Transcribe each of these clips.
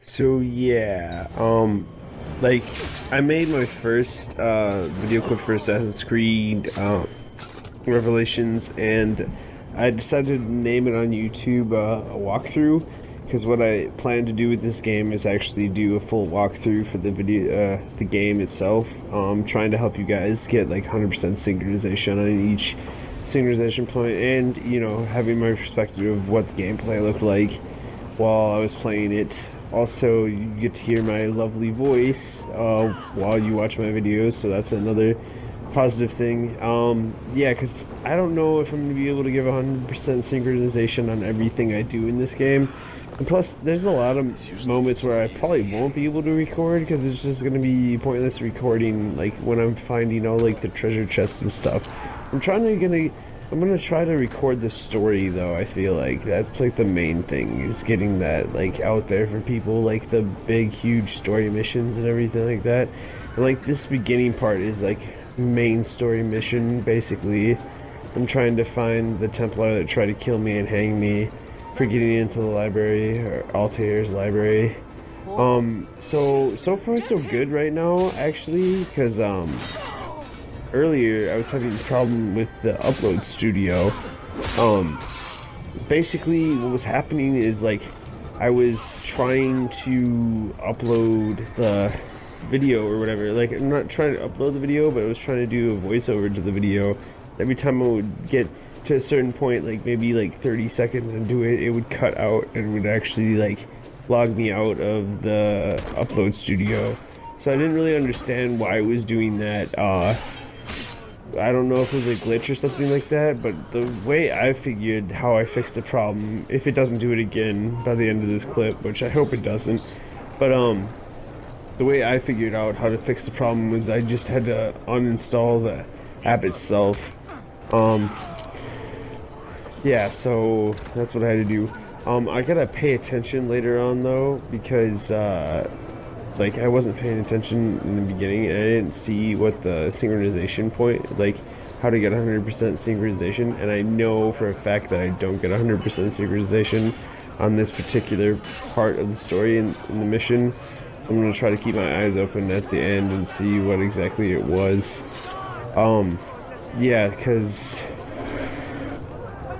So yeah, like I made my first video clip for Assassin's Creed Revelations, and I decided to name it on YouTube a walkthrough, because what I plan to do with this game is actually do a full walkthrough for the video, the game itself. Trying to help you guys get like 100% synchronization on each synchronization point, and having my perspective of what the gameplay looked like while I was playing it. Also, you get to hear my lovely voice while you watch my videos, so that's another positive thing. Yeah, because I don't know if I'm going to be able to give 100% synchronization on everything I do in this game. And plus, there's a lot of moments where I probably won't be able to record, because it's just going to be pointless recording, like when I'm finding all like the treasure chests and stuff. I'm gonna try to record the story though. I feel like that's like the main thing, is getting that like out there for people, like the big huge story missions and everything like that. And, like, this beginning part is like main story mission basically. I'm trying to find the Templar that tried to kill me and hang me for getting into the library, or Altair's library. So far so good right now, actually, because earlier I was having a problem with the upload studio. Basically what was happening is, like, I was trying to upload the video or whatever. Like, I'm not trying to upload the video, but I was trying to do a voiceover to the video. Every time I would get to a certain point, like maybe like 30 seconds into it, it would cut out and would actually like log me out of the upload studio. So I didn't really understand why I was doing that. I don't know if it was a glitch or something like that, but the way I figured how I fixed the problem, if it doesn't do it again by the end of this clip, which I hope it doesn't, but the way I figured out how to fix the problem was I just had to uninstall the app itself. Yeah, so that's what I had to do. I gotta pay attention later on though, because like, I wasn't paying attention in the beginning, and I didn't see what the synchronization point, like how to get 100% synchronization, and I know for a fact that I don't get 100% synchronization on this particular part of the story in the mission. So I'm gonna try to keep my eyes open at the end and see what exactly it was. Yeah, because,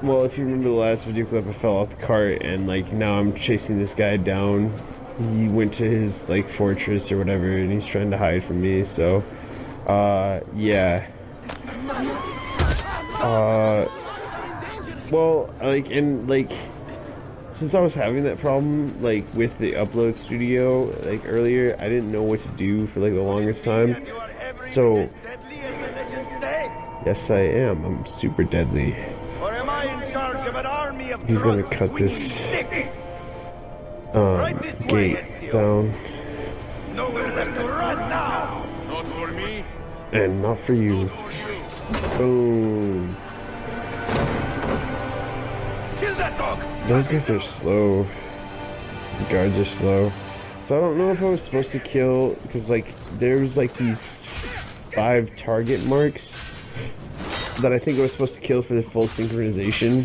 well, if you remember the last video clip, I fell off the cart, and like now I'm chasing this guy down. He went to his like fortress or whatever, and he's trying to hide from me. So yeah, well, like, and like, since I was having that problem like with the upload studio like earlier, I didn't know what to do for like the longest time. So yes, I am. I'm super deadly. He's gonna cut this gate down. Nowhere left to run now. Not for me. And not for you. Boom. Kill that dog. Those guys are slow. The guards are slow. So I don't know if I was supposed to kill, because like there's like these 5 target marks that I think I was supposed to kill for the full synchronization.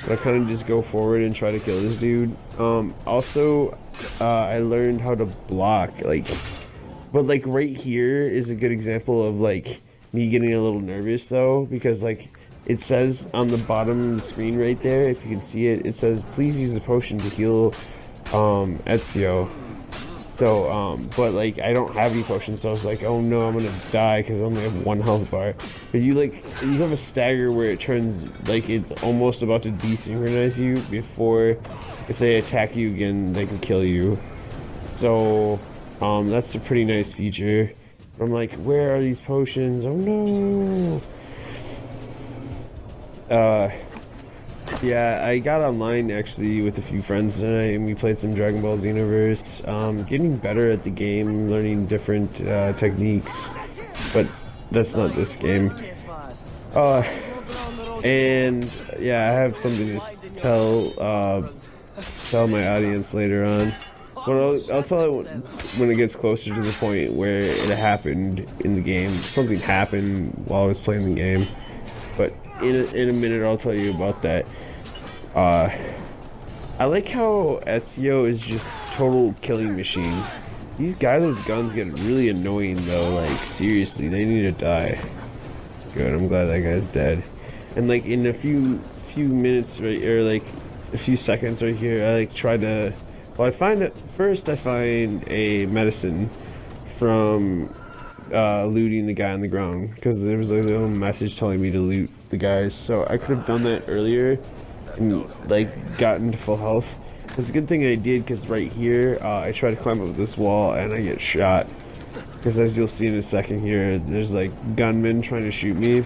But I kind of just go forward and try to kill this dude. Also, I learned how to block, like, but like right here is a good example of like me getting a little nervous though, because like it says on the bottom of the screen right there, if you can see it, it says please use a potion to heal Ezio. So but like I don't have any potions, so I was like, oh no, I'm gonna die because I only have 1 health bar. But you have a stagger where it turns like it's almost about to desynchronize you before, if they attack you again, they can kill you. So that's a pretty nice feature. I'm like, where are these potions? Oh no. Yeah, I got online actually with a few friends tonight, and we played some Dragon Ball Xenoverse. Getting better at the game, learning different techniques, but that's not this game. And yeah, I have something to tell my audience later on. But I'll tell it when it gets closer to the point where it happened in the game. Something happened while I was playing the game. But in a minute, I'll tell you about that. I like how Ezio is just total killing machine. These guys with guns get really annoying though, like seriously, they need to die. Good, I'm glad that guy's dead. And like in a few minutes right, or like a few seconds right here, I like try to, well, I find it first. I find a medicine from looting the guy on the ground, because there was a little message telling me to loot the guys, so I could have done that earlier and like gotten to full health. It's a good thing I did, because right here I try to climb up this wall and I get shot, because as you'll see in a second here, there's like gunmen trying to shoot me.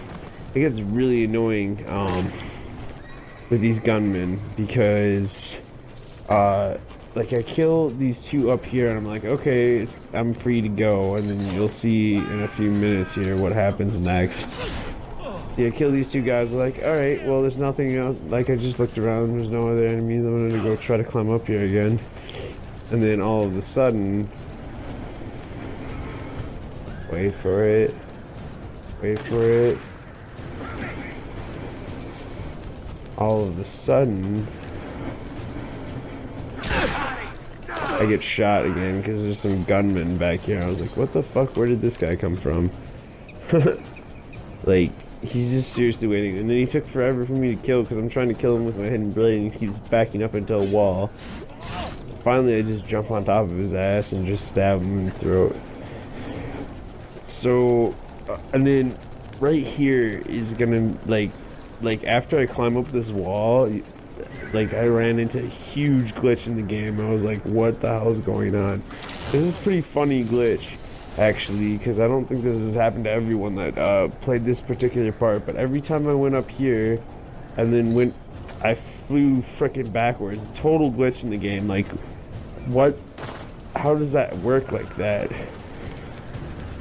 It gets really annoying with these gunmen, because like I kill these two up here and I'm like, okay, I'm free to go, and then you'll see in a few minutes here what happens next. See, I kill these two guys, I'm like, alright, well there's nothing else, like I just looked around, there's no other enemies, I'm gonna go try to climb up here again. And then all of a sudden, wait for it, all of a sudden, I get shot again because there's some gunmen back here. I was like, what the fuck, where did this guy come from? Like, he's just seriously waiting. And then he took forever for me to kill, because I'm trying to kill him with my hidden blade and he keeps backing up into a wall. Finally, I just jump on top of his ass and just stab him in the throat. So, and then right here is gonna, like after I climb up this wall, like I ran into a huge glitch in the game. I was like, what the hell is going on? This is a pretty funny glitch, actually, because I don't think this has happened to everyone that played this particular part, but every time I went up here and then I flew frickin' backwards. Total glitch in the game. Like, what? How does that work like that?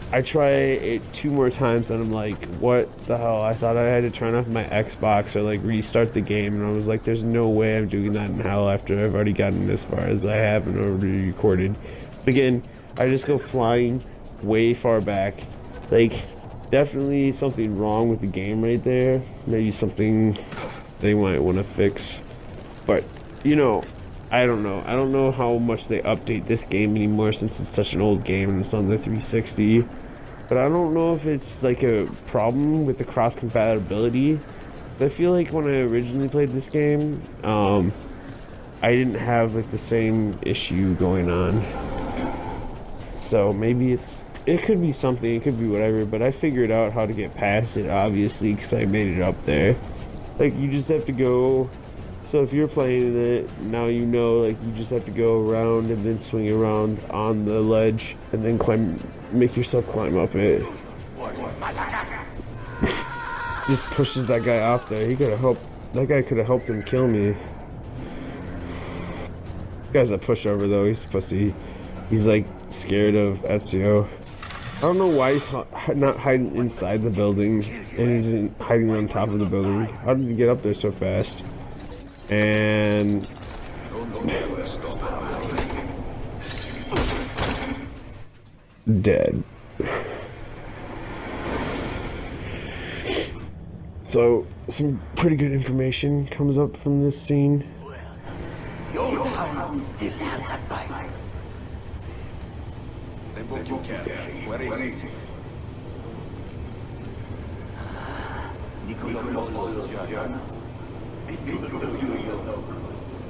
I try it 2 more times and I'm like, what the hell? I thought I had to turn off my Xbox or like restart the game, and I was like, there's no way I'm doing that in hell after I've already gotten as far as I have and already recorded. But again, I just go flying way far back. Like, definitely something wrong with the game right there. Maybe something they might want to fix. But, you know, I don't know. I don't know how much they update this game anymore, since it's such an old game and it's on the 360. But I don't know if it's like a problem with the cross compatibility. So I feel like when I originally played this game, I didn't have like the same issue going on. So maybe it could be something, it could be whatever, but I figured out how to get past it, obviously, because I made it up there. Like, you just have to go. So if you're playing it, now you know, like, you just have to go around and then swing around on the ledge and then make yourself climb up it. Just pushes that guy off there. That guy could have helped him kill me. This guy's a pushover though, he's a pussy. He's like scared of Ezio. I don't know why he's not hiding inside the building and he's hiding on top of the building. How did he get up there so fast? And dead. So some pretty good information comes up from this scene.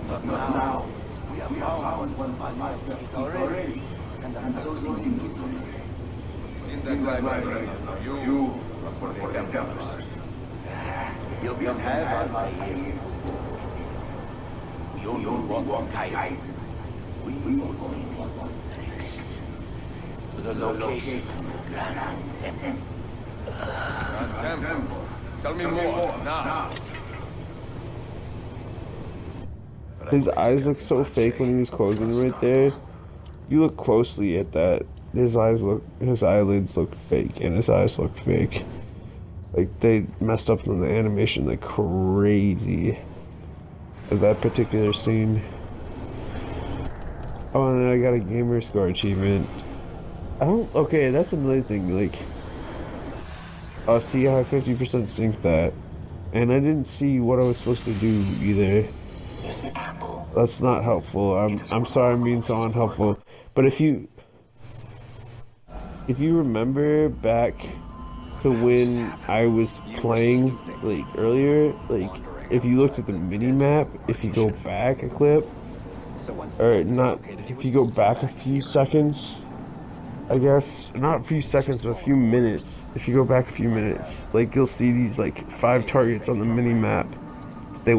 But now, we have found one already, and I'm closing in. Seems that library is not you, but for the Templars. You can have my ears. You don't want one guide. We only want one direction. To the location of Grand Temple. Grand Temple? Tell me more, now. His eyes look so fake when he was closing right there. You look closely at that. His eyelids look fake, and his eyes look fake. Like, they messed up on the animation like crazy of that particular scene. Oh, and then I got a gamer score achievement. Okay, that's another thing, like, see how I 50% synced that. And I didn't see what I was supposed to do either. That's not helpful. I'm sorry I'm being so unhelpful. But if you remember back to when I was playing like earlier, like if you looked at the mini map, if you go back a clip, or not, if you go back a few seconds, I guess not a few seconds, but a few minutes. If you go back a few minutes, like you'll see these like 5 targets on the mini map. They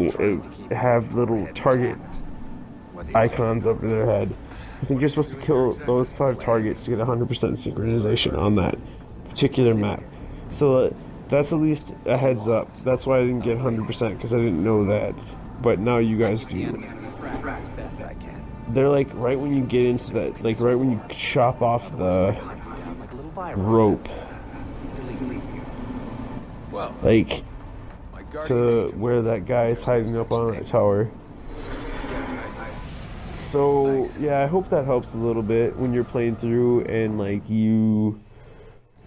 have little target icons over their head. I think you're supposed to kill those 5 targets to get 100% synchronization on that particular map. So that's at least a heads up. That's why I didn't get 100% because I didn't know that. But now you guys do. They're like right when you get into that, like right when you chop off the rope. Like to where that guy is hiding up on that tower. So yeah, I hope that helps a little bit when you're playing through and like you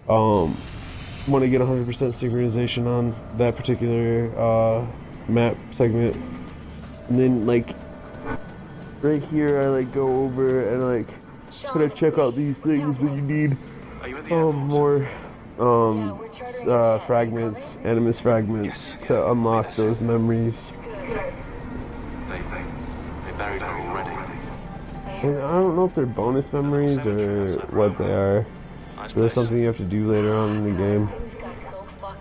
want to get 100% synchronization on that particular map segment. And then like right here I like go over and like kind of check out these things when you need more fragments, animus fragments to unlock those memories. They buried her already. And I don't know if they're bonus memories or what they are. There's something you have to do later on in the game.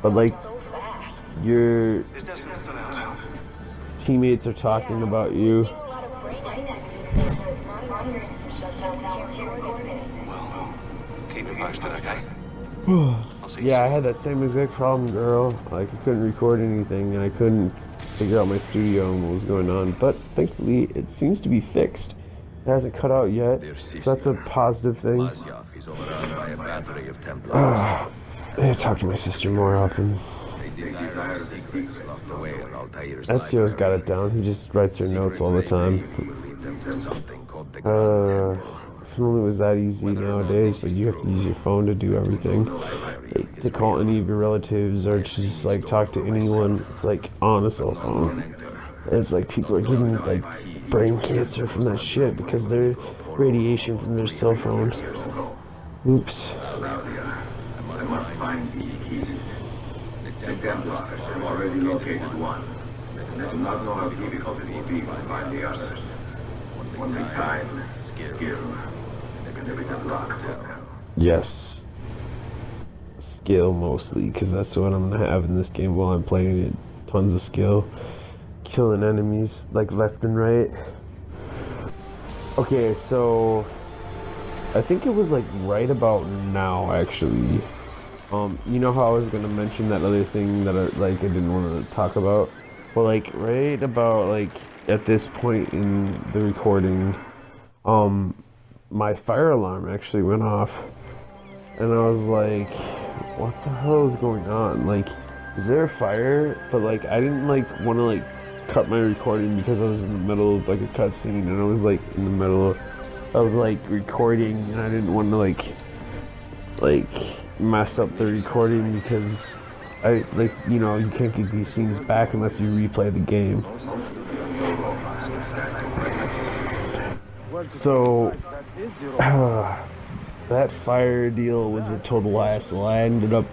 But like, your teammates are talking about you. Well, keep it posted, okay? Yeah, I had that same exact problem, girl. Like, I couldn't record anything and I couldn't figure out my studio and what was going on. But thankfully, it seems to be fixed. It hasn't cut out yet, so that's a positive thing. I need to talk to my sister more often. Ezio's got it down. He just writes her notes all the time. If it only was that easy nowadays, but you have to use your phone to do everything. Like, to call any of your relatives or to just like talk to anyone, it's like on a cell phone. And it's like people are getting like brain cancer from that shit because they're radiation from their cell phones. Oops. I must find these pieces. The Templars have already located one. I do not know how difficult it will be to find the others. Only time, skill, and a bit of luck will tell. Yes. Skill mostly, because that's what I'm gonna have in this game while I'm playing it. Tons of skill. Killing enemies like left and right. Okay, so I think it was like right about now actually. You know how I was gonna mention that other thing that I didn't want to talk about? Well, like right about like at this point in the recording, my fire alarm actually went off, and I was like, what the hell is going on? Like, is there a fire? But like I didn't like want to like cut my recording because I was in the middle of like a cutscene, and I was like in the middle of like recording, and I didn't want to like mess up the recording because I like, you know, you can't get these scenes back unless you replay the game. So that fire deal was a total hassle. I ended up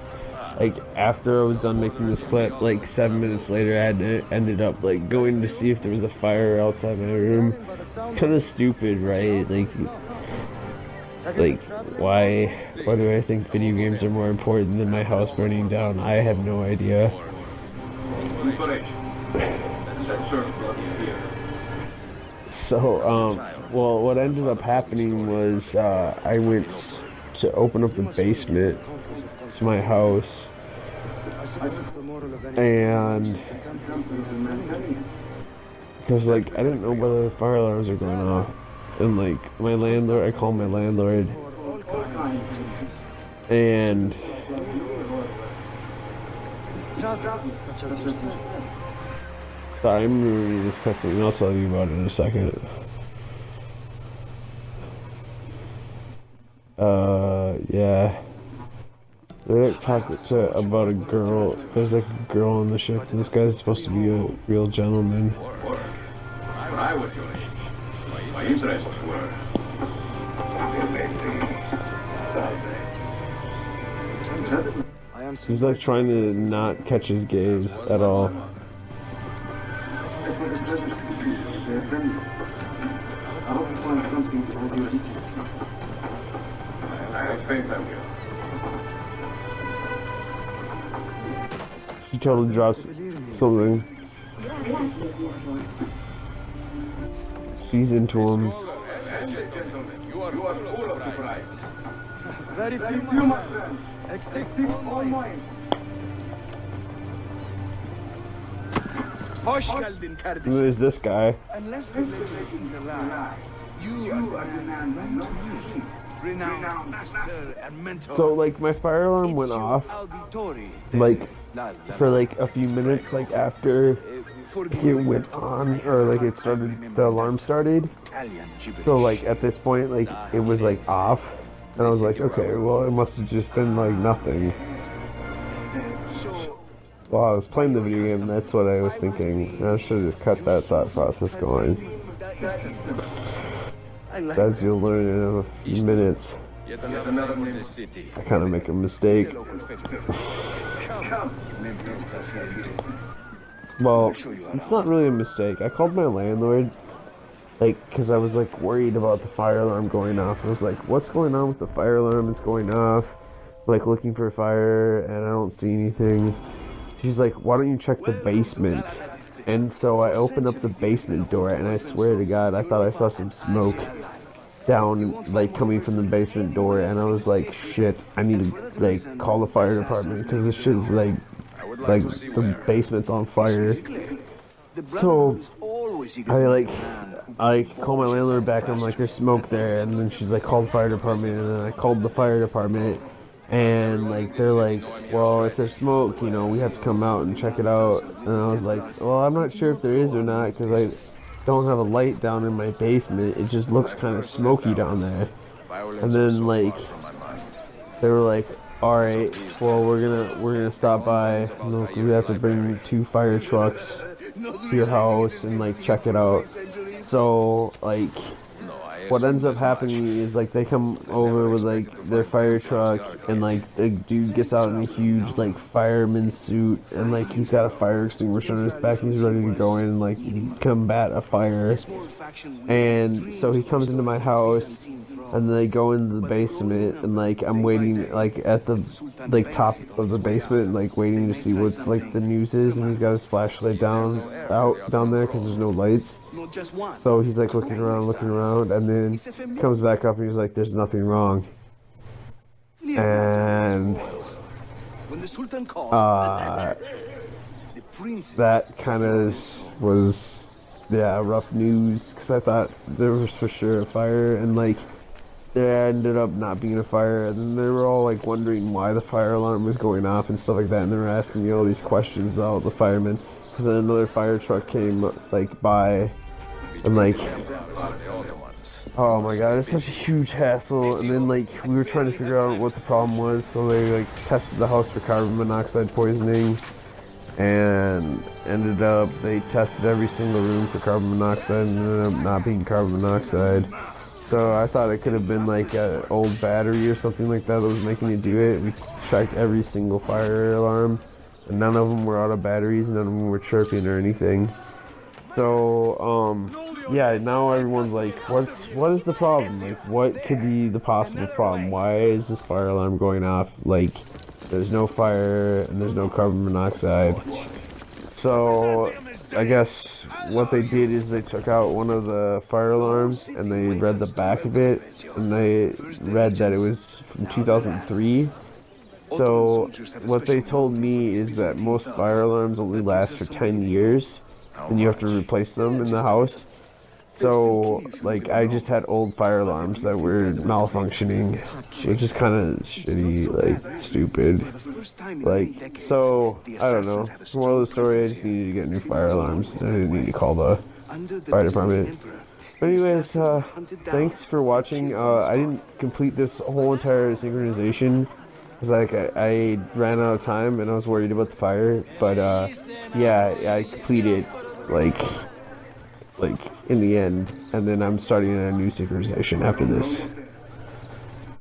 like after I was done making this clip, like 7 minutes later, I ended up like going to see if there was a fire outside my room. It's kind of stupid, right? Like why do I think video games are more important than my house burning down? I have no idea. So well, what ended up happening was I went to open up the basement to my house, and because like I didn't know whether the fire alarms are going off, and like my landlord, I called my landlord, and sorry, I'm ruining this cutscene. I'll tell you about it in a second. Yeah. They're like talking about a girl. There's like a girl on the ship, and this guy's supposed to be a real gentleman. I was your age, my interests were He's like trying to not catch his gaze at all. It was a pleasure speaking with you, friend. I hope you find something to hold your interest. I have faith I will. She totally drops something. She's into him. And gentlemen, you are full of surprises. Very few, my friend. Excessive all mine. Hoş geldin Who kardeşim. is this guy? Unless the legends are lie, you are the man I want to meet. Renowned master and mentor. So like my fire alarm went off Auditori. like for like a few minutes like after it went on, or like it started, the alarm started. So like at this point like it was like off, and I was like, okay, well it must have just been like nothing. While I was playing the video game, that's what I was thinking. I should have just cut that thought process going. As you'll learn in a few minutes, Yet another in the city. I kind of make a mistake. Well, it's not really a mistake. I called my landlord, like, because I was, like, worried about the fire alarm going off. I was like, what's going on with the fire alarm? It's going off. Like, looking for a fire, and I don't see anything. She's like, why don't you check the basement? And so I opened up the basement door, and I swear to God, I thought I saw some smoke down, like, coming from the basement door, and I was like, shit, I need to, like, call the fire department, because this shit's, like, the basement's on fire. So I call my landlord back, and I'm like, there's smoke there, and then she's like, call the fire department, and then I called the fire department, and like they're like, well, if there's smoke, you know, we have to come out and check it out. And I was like, well, I'm not sure if there is or not, because I don't have a light down in my basement. It just looks kind of smoky down there. And then like they were like, all right, well, we're gonna stop by. You know, we have to bring 2 fire trucks to your house and like check it out. So like what ends up happening is like they come over with like their fire truck, and like the dude gets out in a huge like fireman suit, and like he's got a fire extinguisher on his back, and he's ready to go in and like combat a fire. And so he comes into my house, and they go into the basement, and like I'm waiting like at the like top of the basement, like waiting to see what's like the news is, and he's got his flashlight down there because there's no lights. So he's like looking around, and then comes back up, and he's like, there's nothing wrong. And that kind of was, yeah, rough news, because I thought there was for sure a fire, and like there ended up not being a fire. And then they were all like wondering why the fire alarm was going off and stuff like that, and they were asking me all these questions about the firemen, because then another fire truck came like by, and like, oh my god, it's such a huge hassle. And then like we were trying to figure out what the problem was, so they like tested the house for carbon monoxide poisoning, and ended up they tested every single room for carbon monoxide, and ended up not being carbon monoxide. So I thought it could have been like an old battery or something like that was making it do it. We checked every single fire alarm, and none of them were out of batteries, none of them were chirping or anything. So yeah, now everyone's like, what is the problem? Like, what could be the possible problem? Why is this fire alarm going off? Like, there's no fire and there's no carbon monoxide. So I guess what they did is they took out one of the fire alarms, and they read the back of it, and they read that it was from 2003. So what they told me is that most fire alarms only last for 10 years, and you have to replace them in the house. So like I just had old fire alarms that were malfunctioning, which is kind of shitty, like stupid. Like, so I don't know. Moral of the story, I just needed to get new fire alarms. I didn't need to call the fire department. But anyways, thanks for watching. I didn't complete this whole entire synchronization because like I ran out of time and I was worried about the fire. But yeah, I completed like in the end, and then I'm starting a new synchronization after this.